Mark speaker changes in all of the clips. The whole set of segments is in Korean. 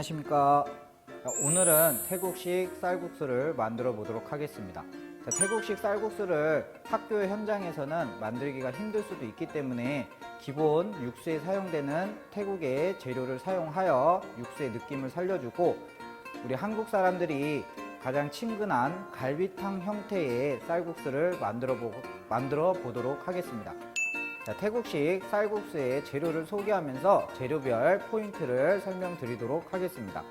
Speaker 1: 안녕하십니까. 오늘은 태국식 쌀국수를 만들어 보도록 하겠습니다. 태국식 쌀국수를 학교 현장에서는 만들기가 힘들 수도 있기 때문에 기본 육수에 사용되는 태국의 재료를 사용하여 육수의 느낌을 살려주고, 우리 한국 사람들이 가장 친근한 갈비탕 형태의 쌀국수를 만들어 보도록 하겠습니다. 태국식 쌀국수의 재료를 소개하면서 재료별 포인트를 설명드리도록 하겠습니다.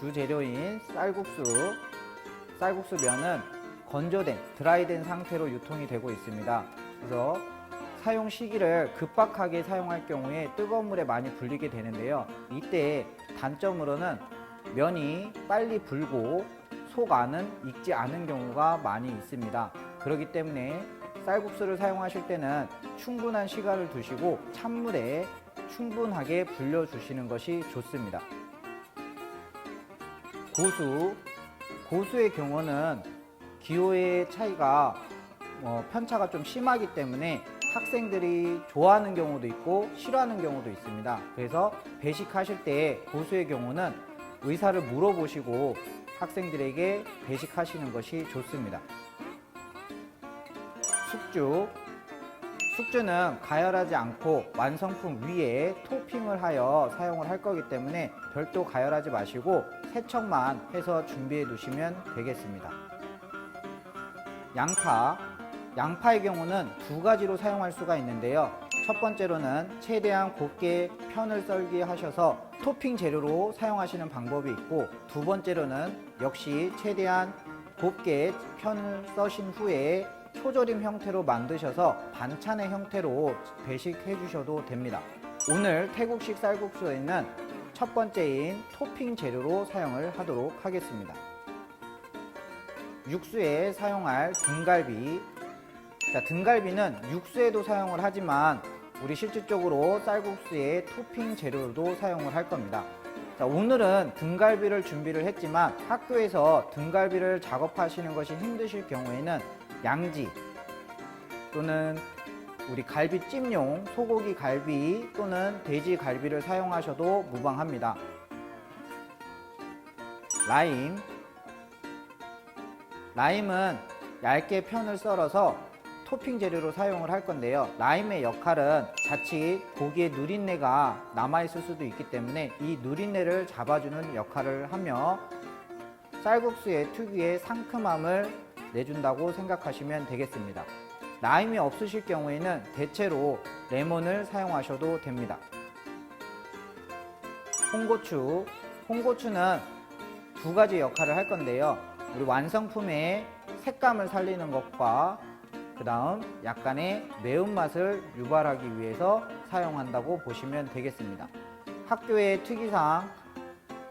Speaker 1: 주재료인 쌀국수면은 건조된 드라이된 상태로 유통이 되고 있습니다. 그래서 사용 시기를 급박하게 사용할 경우에 뜨거운 물에 많이 불리게 되는데요. 이때 단점으로는 면이 빨리 불고 속 안은 익지 않은 경우가 많이 있습니다. 그렇기 때문에 쌀국수를 사용하실 때는 충분한 시간을 두시고 찬물에 충분하게 불려주시는 것이 좋습니다. 고수의 경우는 기호의 차이가 편차가 좀 심하기 때문에 학생들이 좋아하는 경우도 있고 싫어하는 경우도 있습니다. 그래서 배식하실 때 고수의 경우는 의사를 물어보시고 학생들에게 배식하시는 것이 좋습니다. 숙주는 가열하지 않고 완성품 위에 토핑을 하여 사용을 할 거기 때문에 별도 가열하지 마시고 세척만 해서 준비해 두시면 되겠습니다. 양파의 경우는 두 가지로 사용할 수가 있는데요. 첫 번째로는 최대한 곱게 편을 썰기 하셔서 토핑 재료로 사용하시는 방법이 있고, 두 번째로는 역시 최대한 곱게 편을 써신 후에 초절임 형태로 만드셔서 반찬의 형태로 배식해 주셔도 됩니다. 오늘 태국식 쌀국수에는 첫 번째인 토핑 재료로 사용을 하도록 하겠습니다. 육수에 사용할 등갈비. 등갈비는 육수에도 사용을 하지만 우리 실질적으로 쌀국수의 토핑 재료로도 사용을 할 겁니다. 오늘은 등갈비를 준비를 했지만 학교에서 등갈비를 작업하시는 것이 힘드실 경우에는 양지 또는 우리 갈비찜용 소고기 갈비 또는 돼지 갈비를 사용하셔도 무방합니다. 라임은 얇게 편을 썰어서 토핑 재료로 사용을 할 건데요. 라임의 역할은 자칫 고기에 누린내가 남아있을 수도 있기 때문에 이 누린내를 잡아주는 역할을 하며 쌀국수의 특유의 상큼함을 내준다고 생각하시면 되겠습니다. 라임이 없으실 경우에는 대체로 레몬을 사용하셔도 됩니다. 홍고추는 두 가지 역할을 할 건데요. 우리 완성품의 색감을 살리는 것과 그 다음 약간의 매운맛을 유발하기 위해서 사용한다고 보시면 되겠습니다. 학교의 특이상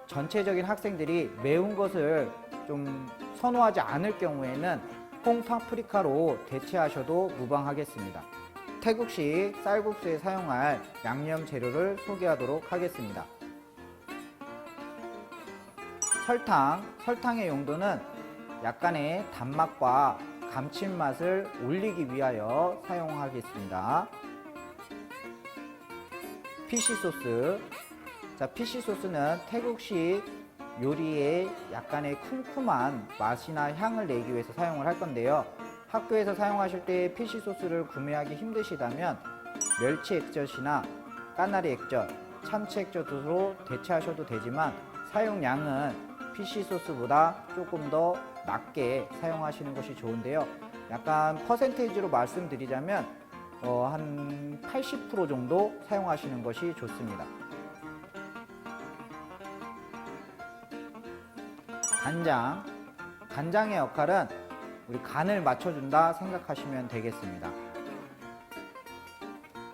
Speaker 1: 전체적인 학생들이 매운 것을 좀 선호하지 않을 경우에는 홍파프리카로 대체하셔도 무방하겠습니다. 태국식 쌀국수에 사용할 양념 재료를 소개하도록 하겠습니다. 설탕의 용도는 약간의 단맛과 감칠맛을 올리기 위하여 사용하겠습니다. 피쉬소스는 태국식 요리에 약간의 쿰쿰한 맛이나 향을 내기 위해서 사용을 할 건데요. 학교에서 사용하실 때 피쉬소스를 구매하기 힘드시다면 멸치 액젓이나 까나리 액젓, 참치 액젓으로 대체하셔도 되지만 사용량은 피쉬소스보다 조금 더 낮게 사용하시는 것이 좋은데요. 약간 퍼센테이지로 말씀드리자면 한 80% 정도 사용하시는 것이 좋습니다. 간장의 역할은 우리 간을 맞춰준다 생각하시면 되겠습니다.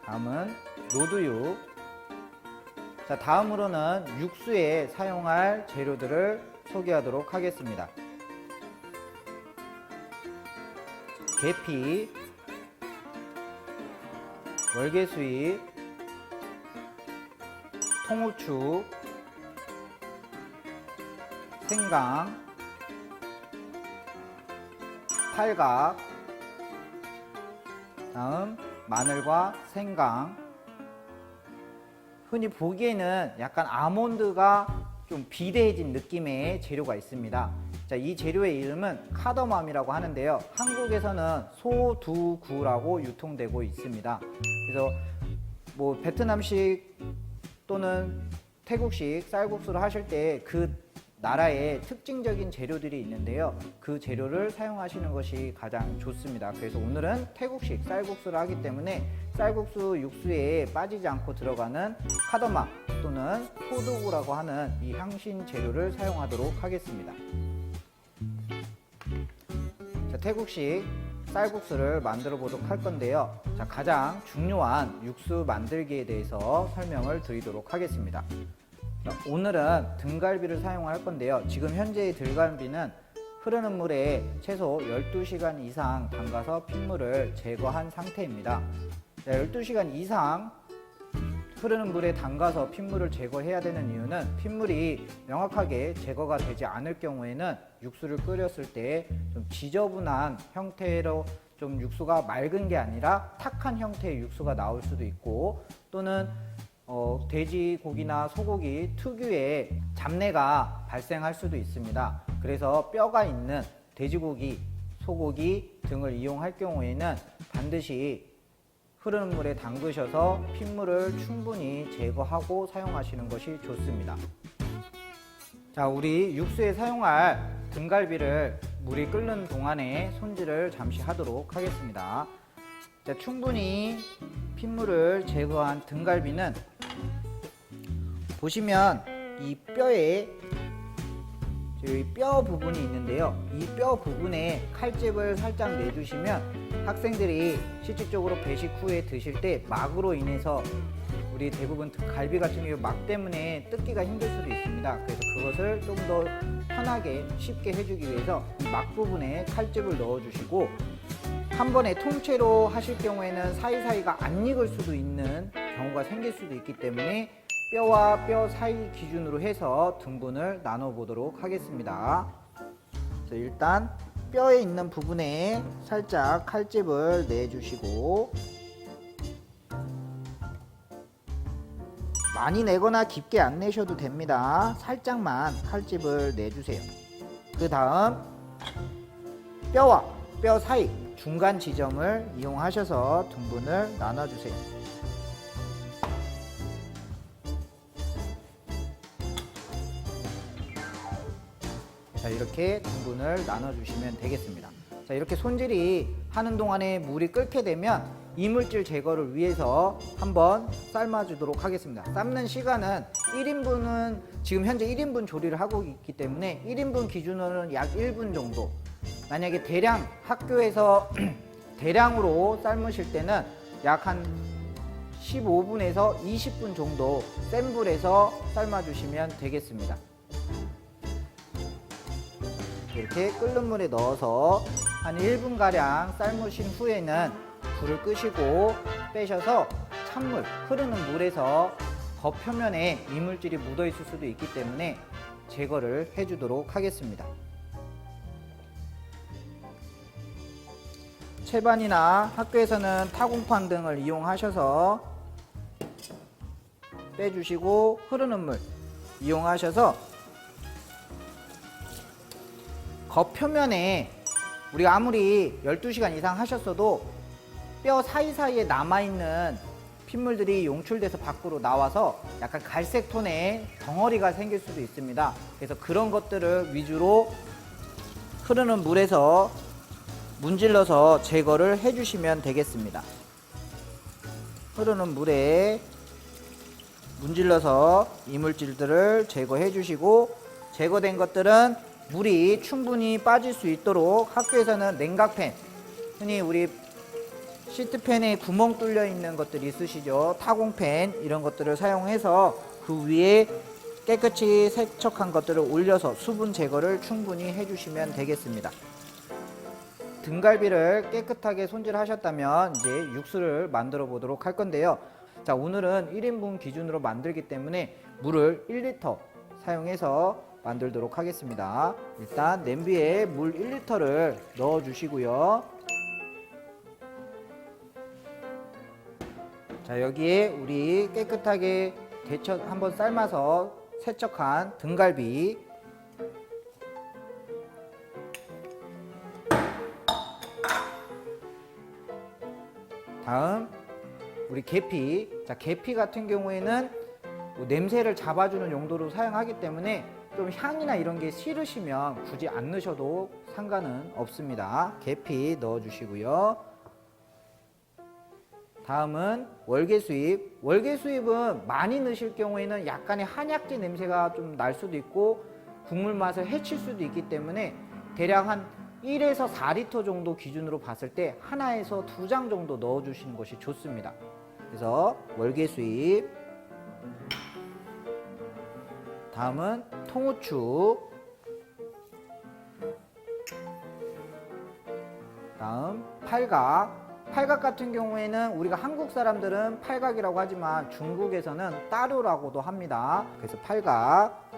Speaker 1: 다음은 노두육. 다음으로는 육수에 사용할 재료들을 소개하도록 하겠습니다. 계피, 월계수잎, 통후추, 생강, 팔각, 다음 마늘과 생강, 흔히 보기에는 약간 아몬드가 좀 비대해진 느낌의 재료가 있습니다. 자, 이 재료의 이름은 카더맘이라고 하는데요. 한국에서는 소두구라고 유통되고 있습니다. 그래서 뭐 베트남식 또는 태국식 쌀국수를 하실 때 그 나라의 특징적인 재료들이 있는데요. 그 재료를 사용하시는 것이 가장 좋습니다. 그래서 오늘은 태국식 쌀국수를 하기 때문에 쌀국수 육수에 빠지지 않고 들어가는 카더맘 또는 소두구라고 하는 이 향신 재료를 사용하도록 하겠습니다. 자, 태국식 쌀국수를 만들어 보도록 할 건데요. 자, 가장 중요한 육수 만들기에 대해서 설명을 드리도록 하겠습니다. 자, 오늘은 등갈비를 사용할 건데요. 지금 현재의 등갈비는 흐르는 물에 최소 12시간 이상 담가서 핏물을 제거한 상태입니다. 자, 12시간 이상 흐르는 물에 담가서 핏물을 제거해야 되는 이유는 핏물이 명확하게 제거가 되지 않을 경우에는 육수를 끓였을 때 좀 지저분한 형태로 좀 육수가 맑은 게 아니라 탁한 형태의 육수가 나올 수도 있고, 또는 돼지고기나 소고기 특유의 잡내가 발생할 수도 있습니다. 그래서 뼈가 있는 돼지고기, 소고기 등을 이용할 경우에는 반드시 흐르는 물에 담그셔서 핏물을 충분히 제거하고 사용하시는 것이 좋습니다. 자, 우리 육수에 사용할 등갈비를 물이 끓는 동안에 손질을 잠시 하도록 하겠습니다. 자, 충분히 핏물을 제거한 등갈비는 보시면 이 뼈에 뼈 부분이 있는데요. 이 뼈 부분에 칼집을 살짝 내주시면 학생들이 실질적으로 배식 후에 드실 때 막으로 인해서 우리 대부분 갈비 같은 경우 막 때문에 뜯기가 힘들 수도 있습니다. 그래서 그것을 좀 더 편하게 쉽게 해주기 위해서 이 막 부분에 칼집을 넣어주시고, 한 번에 통째로 하실 경우에는 사이사이가 안 익을 수도 있는 경우가 생길 수도 있기 때문에 뼈와 뼈 사이 기준으로 해서 등분을 나눠 보도록 하겠습니다. 자, 일단 뼈에 있는 부분에 살짝 칼집을 내주시고, 많이 내거나 깊게 안 내셔도 됩니다. 살짝만 칼집을 내주세요. 그 다음 뼈와 뼈 사이 중간 지점을 이용하셔서 등분을 나눠주세요. 자, 이렇게 등분을 나눠주시면 되겠습니다. 자, 이렇게 손질이 하는 동안에 물이 끓게 되면 이물질 제거를 위해서 한번 삶아주도록 하겠습니다. 삶는 시간은 1인분은 지금 현재 1인분 조리를 하고 있기 때문에 1인분 기준으로는 약 1분 정도, 만약에 대량 학교에서 대량으로 삶으실 때는 약 한 15분에서 20분 정도 센 불에서 삶아주시면 되겠습니다. 이렇게 끓는 물에 넣어서 한 1분가량 삶으신 후에는 불을 끄시고 빼셔서 찬물, 흐르는 물에서 겉표면에 이물질이 묻어 있을 수도 있기 때문에 제거를 해주도록 하겠습니다. 채반이나 학교에서는 타공판 등을 이용하셔서 빼주시고, 흐르는 물 이용하셔서 겉표면에 우리가 아무리 12시간 이상 하셨어도 뼈 사이사이에 남아있는 핏물들이 용출돼서 밖으로 나와서 약간 갈색 톤의 덩어리가 생길 수도 있습니다. 그래서 그런 것들을 위주로 흐르는 물에서 문질러서 제거를 해주시면 되겠습니다. 흐르는 물에 문질러서 이물질들을 제거해 주시고, 제거된 것들은 물이 충분히 빠질 수 있도록 학교에서는 냉각팬, 흔히 우리 시트팬에 구멍 뚫려 있는 것들이 있으시죠. 타공팬 이런 것들을 사용해서 그 위에 깨끗이 세척한 것들을 올려서 수분 제거를 충분히 해주시면 되겠습니다. 등갈비를 깨끗하게 손질하셨다면 이제 육수를 만들어 보도록 할 건데요. 자, 오늘은 1인분 기준으로 만들기 때문에 물을 1리터 사용해서 만들도록 하겠습니다. 일단 냄비에 물 1리터를 넣어 주시고요. 자, 여기에 우리 깨끗하게 한번 삶아서 세척한 등갈비, 다음 우리 계피. 자, 계피 같은 경우에는 뭐 냄새를 잡아주는 용도로 사용하기 때문에 좀 향이나 이런 게 싫으시면 굳이 안 넣으셔도 상관은 없습니다. 계피 넣어주시고요. 다음은 월계수잎. 월계수잎은 많이 넣으실 경우에는 약간의 한약재 냄새가 좀 날 수도 있고 국물 맛을 해칠 수도 있기 때문에 대략 한 1에서 4리터 정도 기준으로 봤을 때 하나에서 2장 정도 넣어주시는 것이 좋습니다. 그래서 월계수잎, 다음은 통후추, 다음 팔각. 팔각 같은 경우에는 우리가 한국 사람들은 팔각이라고 하지만 중국에서는 따루라고도 합니다. 그래서 팔각.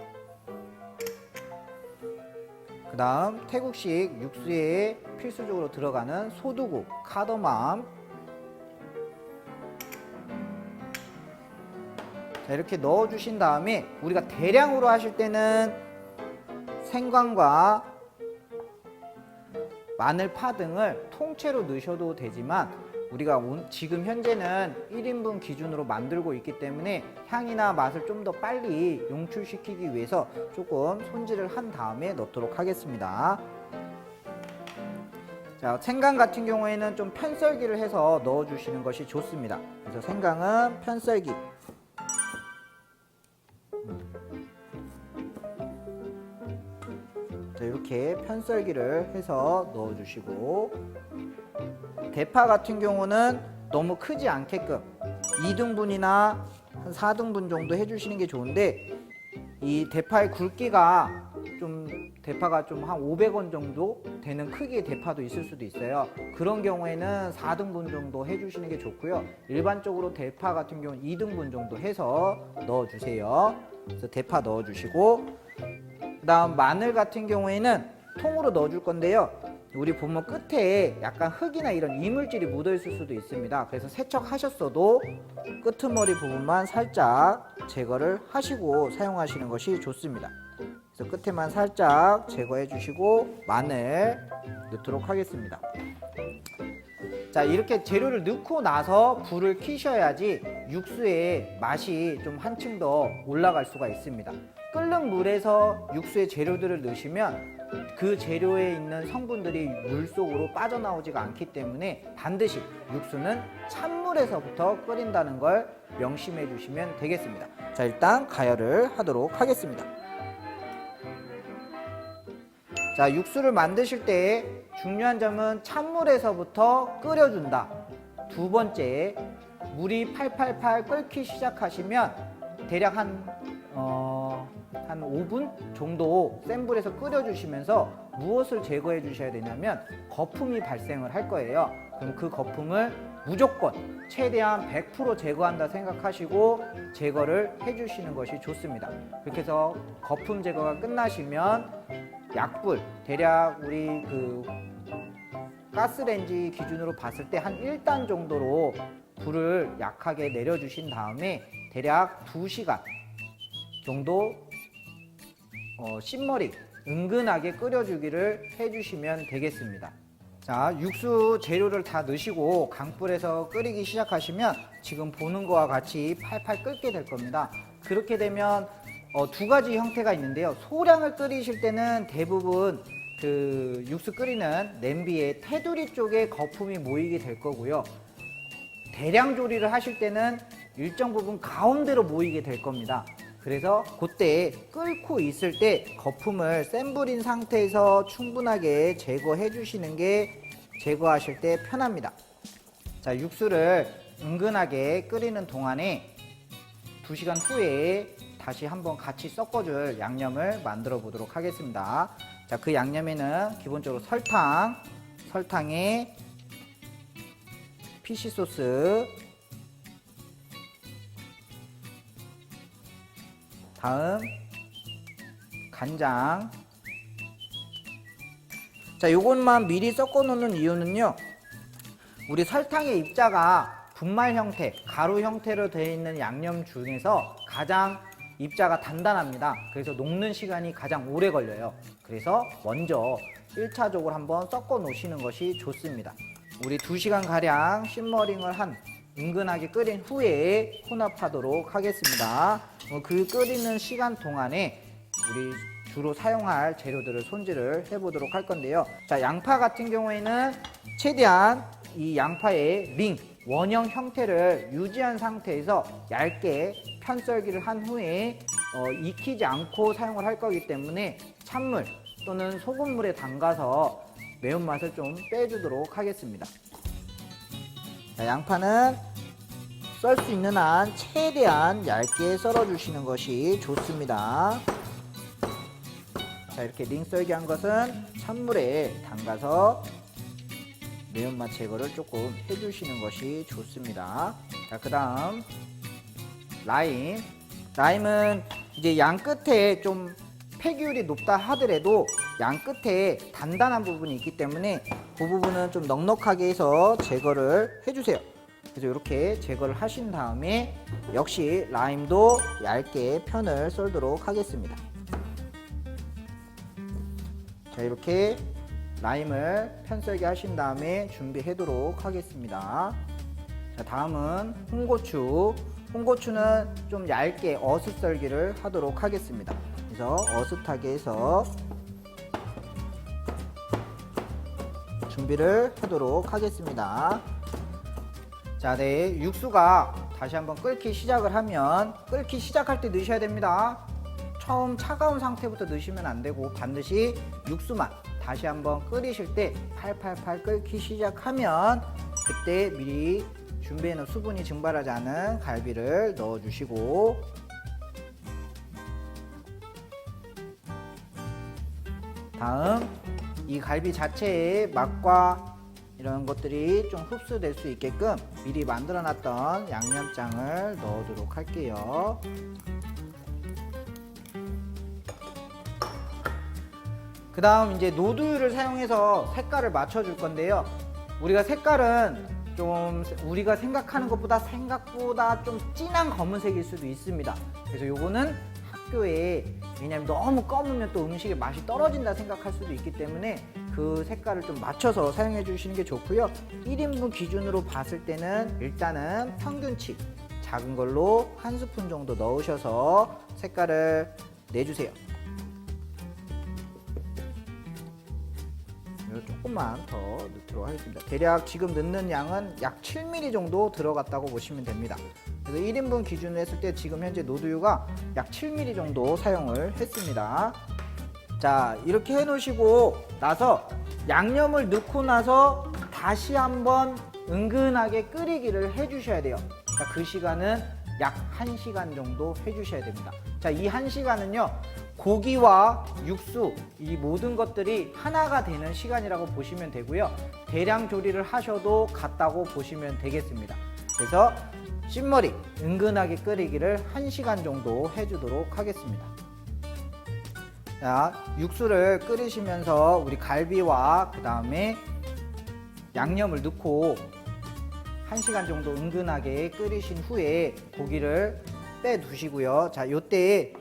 Speaker 1: 그 다음 태국식 육수에 필수적으로 들어가는 소두국, 카더맘. 자, 이렇게 넣어주신 다음에 우리가 대량으로 하실 때는 생강과 마늘, 파 등을 통째로 넣으셔도 되지만 우리가 지금 현재는 1인분 기준으로 만들고 있기 때문에 향이나 맛을 좀 더 빨리 용출시키기 위해서 조금 손질을 한 다음에 넣도록 하겠습니다. 자, 생강 같은 경우에는 좀 편썰기를 해서 넣어주시는 것이 좋습니다. 그래서 생강은 편썰기. 자, 이렇게 편썰기를 해서 넣어주시고, 대파 같은 경우는 너무 크지 않게끔 2등분이나 한 4등분 정도 해주시는 게 좋은데, 이 대파의 굵기가 대파가 좀 한 500원 정도 되는 크기의 대파도 있을 수도 있어요. 그런 경우에는 4등분 정도 해주시는 게 좋고요. 일반적으로 대파 같은 경우는 2등분 정도 해서 넣어주세요. 그래서 대파 넣어주시고, 그 다음 마늘 같은 경우에는 통으로 넣어줄 건데요. 우리 보면 끝에 약간 흙이나 이런 이물질이 묻어 있을 수도 있습니다. 그래서 세척하셨어도 끄트머리 부분만 살짝 제거를 하시고 사용하시는 것이 좋습니다. 그래서 끝에만 살짝 제거해 주시고 마늘 넣도록 하겠습니다. 자, 이렇게 재료를 넣고 나서 불을 켜셔야지 육수의 맛이 좀 한층 더 올라갈 수가 있습니다. 끓는 물에서 육수의 재료들을 넣으시면 그 재료에 있는 성분들이 물 속으로 빠져나오지가 않기 때문에 반드시 육수는 찬물에서부터 끓인다는 걸 명심해 주시면 되겠습니다. 자, 일단 가열을 하도록 하겠습니다. 자, 육수를 만드실 때 중요한 점은 찬물에서부터 끓여준다. 두 번째, 물이 팔팔팔 끓기 시작하시면 대략 한 5분 정도 센 불에서 끓여주시면서 무엇을 제거해 주셔야 되냐면 거품이 발생을 할 거예요. 그럼 그 거품을 무조건 최대한 100% 제거한다 생각하시고 제거를 해주시는 것이 좋습니다. 그렇게 해서 거품 제거가 끝나시면 약불, 대략 우리 그 가스레인지 기준으로 봤을 때 한 1단 정도로 불을 약하게 내려주신 다음에 대략 2시간 정도 씻머리 은근하게 끓여주기를 해주시면 되겠습니다. 자, 육수 재료를 다 넣으시고 강불에서 끓이기 시작하시면 지금 보는 거와 같이 팔팔 끓게 될 겁니다. 그렇게 되면 두 가지 형태가 있는데요. 소량을 끓이실 때는 대부분 그 육수 끓이는 냄비의 테두리 쪽에 거품이 모이게 될 거고요. 대량 조리를 하실 때는 일정 부분 가운데로 모이게 될 겁니다. 그래서 그때 끓고 있을 때 거품을 센 불인 상태에서 충분하게 제거해 주시는 게 제거하실 때 편합니다. 자, 육수를 은근하게 끓이는 동안에 2시간 후에 다시 한번 같이 섞어줄 양념을 만들어 보도록 하겠습니다. 자, 그 양념에는 기본적으로 설탕에 피시소스, 다음 간장. 자, 요것만 미리 섞어 놓는 이유는요, 우리 설탕의 입자가 분말 형태, 가루 형태로 되어 있는 양념 중에서 가장 입자가 단단합니다. 그래서 녹는 시간이 가장 오래 걸려요. 그래서 먼저 1차적으로 한번 섞어 놓으시는 것이 좋습니다. 우리 2시간 가량 시머링을 한 은근하게 끓인 후에 혼합하도록 하겠습니다. 그 끓이는 시간 동안에 우리 주로 사용할 재료들을 손질을 해보도록 할 건데요. 자, 양파 같은 경우에는 최대한 이 양파의 링, 원형 형태를 유지한 상태에서 얇게 편썰기를 한 후에 익히지 않고 사용을 할 거기 때문에 찬물 또는 소금물에 담가서 매운맛을 좀 빼주도록 하겠습니다. 자, 양파는 썰 수 있는 한 최대한 얇게 썰어 주시는 것이 좋습니다. 자, 이렇게 링 썰기 한 것은 찬물에 담가서 매운맛 제거를 조금 해주시는 것이 좋습니다. 자, 그 다음 라임은 이제 양 끝에 좀 폐기율이 높다 하더라도 양 끝에 단단한 부분이 있기 때문에 그 부분은 좀 넉넉하게 해서 제거를 해주세요. 그래서 이렇게 제거를 하신 다음에 역시 라임도 얇게 편을 썰도록 하겠습니다. 자, 이렇게 라임을 편썰기 하신 다음에 준비하도록 하겠습니다. 자, 다음은 홍고추는 좀 얇게 어슷 썰기를 하도록 하겠습니다. 그래서 어슷하게 해서 준비를 하도록 하겠습니다. 자, 네, 육수가 다시 한번 끓기 시작을 하면 끓기 시작할 때 넣으셔야 됩니다. 처음 차가운 상태부터 넣으시면 안 되고 반드시 육수만 다시 한번 끓이실 때 팔팔팔 끓기 시작하면 그때 미리 준비해 놓은 수분이 증발하지 않은 갈비를 넣어 주시고, 다음 이 갈비 자체의 맛과 이런 것들이 좀 흡수될 수 있게끔 미리 만들어 놨던 양념장을 넣어도록 할게요. 그 다음 이제 노두유를 사용해서 색깔을 맞춰줄 건데요. 우리가 색깔은 좀 우리가 생각하는 것보다 좀 진한 검은색일 수도 있습니다. 그래서 요거는 학교에, 왜냐면 너무 검으면 또 음식의 맛이 떨어진다 생각할 수도 있기 때문에 그 색깔을 좀 맞춰서 사용해 주시는 게 좋고요. 1인분 기준으로 봤을 때는 일단은 평균치 작은 걸로 1스푼 정도 넣으셔서 색깔을 내주세요. 조금만 더 넣도록 하겠습니다. 대략 지금 넣는 양은 약 7ml 정도 들어갔다고 보시면 됩니다. 그래서 1인분 기준으로 했을 때 지금 현재 노두유가 약 7ml 정도 사용을 했습니다. 자, 이렇게 해 놓으시고 나서 양념을 넣고 나서 다시 한번 은근하게 끓이기를 해 주셔야 돼요. 자, 그 시간은 약 1시간 정도 해 주셔야 됩니다. 자, 이 1시간은요 고기와 육수 이 모든 것들이 하나가 되는 시간이라고 보시면 되고요. 대량 조리를 하셔도 같다고 보시면 되겠습니다. 그래서 씹머리 은근하게 끓이기를 1시간 정도 해주도록 하겠습니다. 자, 육수를 끓이시면서 우리 갈비와 그 다음에 양념을 넣고 1시간 정도 은근하게 끓이신 후에 고기를 빼 두시고요. 자, 요때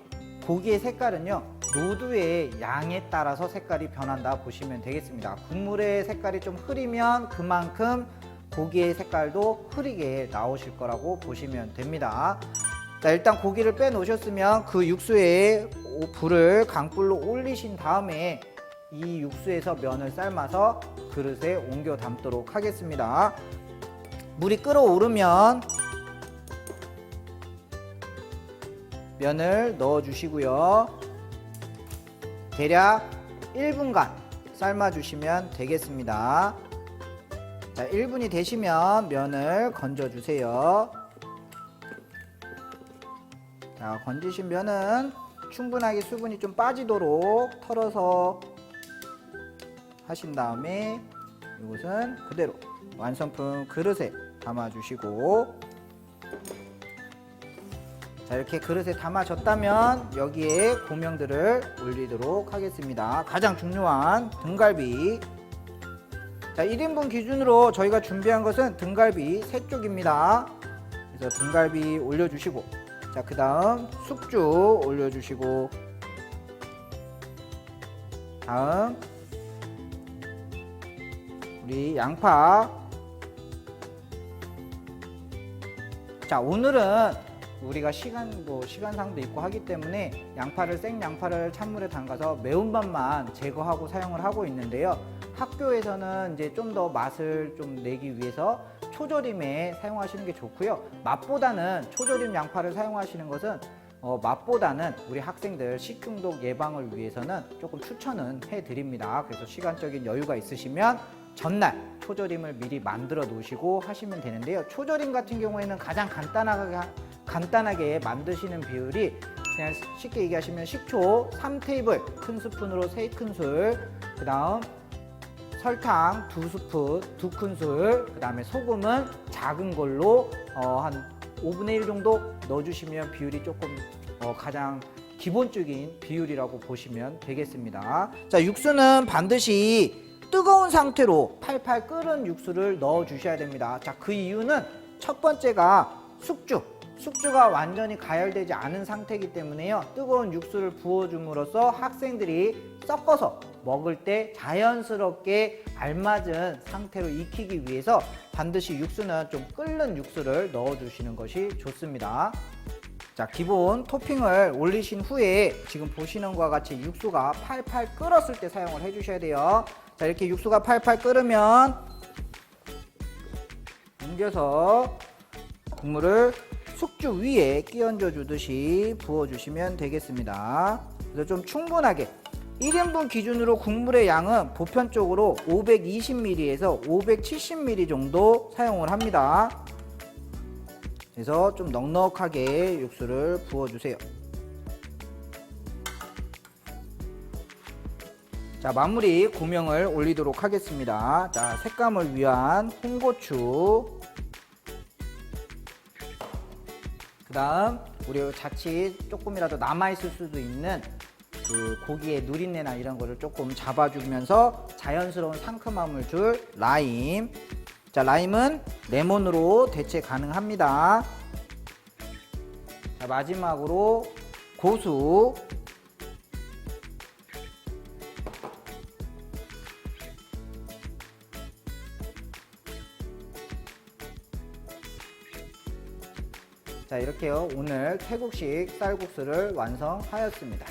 Speaker 1: 고기의 색깔은요 노두의 양에 따라서 색깔이 변한다 보시면 되겠습니다. 국물의 색깔이 좀 흐리면 그만큼 고기의 색깔도 흐리게 나오실 거라고 보시면 됩니다. 자, 일단 고기를 빼 놓으셨으면 그 육수에 불을 강불로 올리신 다음에 이 육수에서 면을 삶아서 그릇에 옮겨 담도록 하겠습니다. 물이 끓어오르면 면을 넣어 주시고요. 대략 1분간 삶아 주시면 되겠습니다. 자, 1분이 되시면 면을 건져 주세요. 자, 건지신 면은 충분하게 수분이 좀 빠지도록 털어서 하신 다음에 이것은 그대로 완성품 그릇에 담아 주시고, 자, 이렇게 그릇에 담아졌다면 여기에 고명들을 올리도록 하겠습니다. 가장 중요한 등갈비, 자, 1인분 기준으로 저희가 준비한 것은 등갈비 3쪽입니다. 그래서 등갈비 올려주시고, 자, 그 다음 숙주 올려주시고, 다음 우리 양파. 자, 오늘은 우리가 시간상도 있고 하기 때문에 생양파를 찬물에 담가서 매운맛만 제거하고 사용을 하고 있는데요. 학교에서는 이제 좀 더 맛을 좀 내기 위해서 초절임에 사용하시는 게 좋고요. 맛보다는 초절임 양파를 사용하시는 것은 맛보다는 우리 학생들 식중독 예방을 위해서는 조금 추천은 해드립니다. 그래서 시간적인 여유가 있으시면 전날 초절임을 미리 만들어 놓으시고 하시면 되는데요. 초절임 같은 경우에는 가장 간단하게 만드시는 비율이 그냥 쉽게 얘기하시면 식초 3테이블 큰 스푼으로 3큰술, 그 다음 설탕 2스푼 2큰술, 그 다음에 소금은 작은 걸로 한 5분의 1 정도 넣어주시면 비율이 조금 가장 기본적인 비율이라고 보시면 되겠습니다. 자, 육수는 반드시 뜨거운 상태로 팔팔 끓은 육수를 넣어 주셔야 됩니다. 자, 그 이유는 첫 번째가 숙주가 완전히 가열되지 않은 상태이기 때문에요. 뜨거운 육수를 부어줌으로써 학생들이 섞어서 먹을 때 자연스럽게 알맞은 상태로 익히기 위해서 반드시 육수는 좀 끓는 육수를 넣어 주시는 것이 좋습니다. 자, 기본 토핑을 올리신 후에 지금 보시는 것과 같이 육수가 팔팔 끓었을 때 사용을 해 주셔야 돼요. 자, 이렇게 육수가 팔팔 끓으면 옮겨서 국물을 숙주 위에 끼얹어 주듯이 부어 주시면 되겠습니다. 그래서 좀 충분하게 1인분 기준으로 국물의 양은 보편적으로 520ml에서 570ml 정도 사용을 합니다. 그래서 좀 넉넉하게 육수를 부어주세요. 자, 마무리 고명을 올리도록 하겠습니다. 자, 색감을 위한 홍고추, 그 다음 우리 자칫 조금이라도 남아있을 수도 있는 그 고기의 누린내나 이런 거를 조금 잡아주면서 자연스러운 상큼함을 줄 라임. 자, 라임은 레몬으로 대체 가능합니다. 자, 마지막으로 고수. 자, 이렇게요. 오늘 태국식 쌀국수를 완성하였습니다.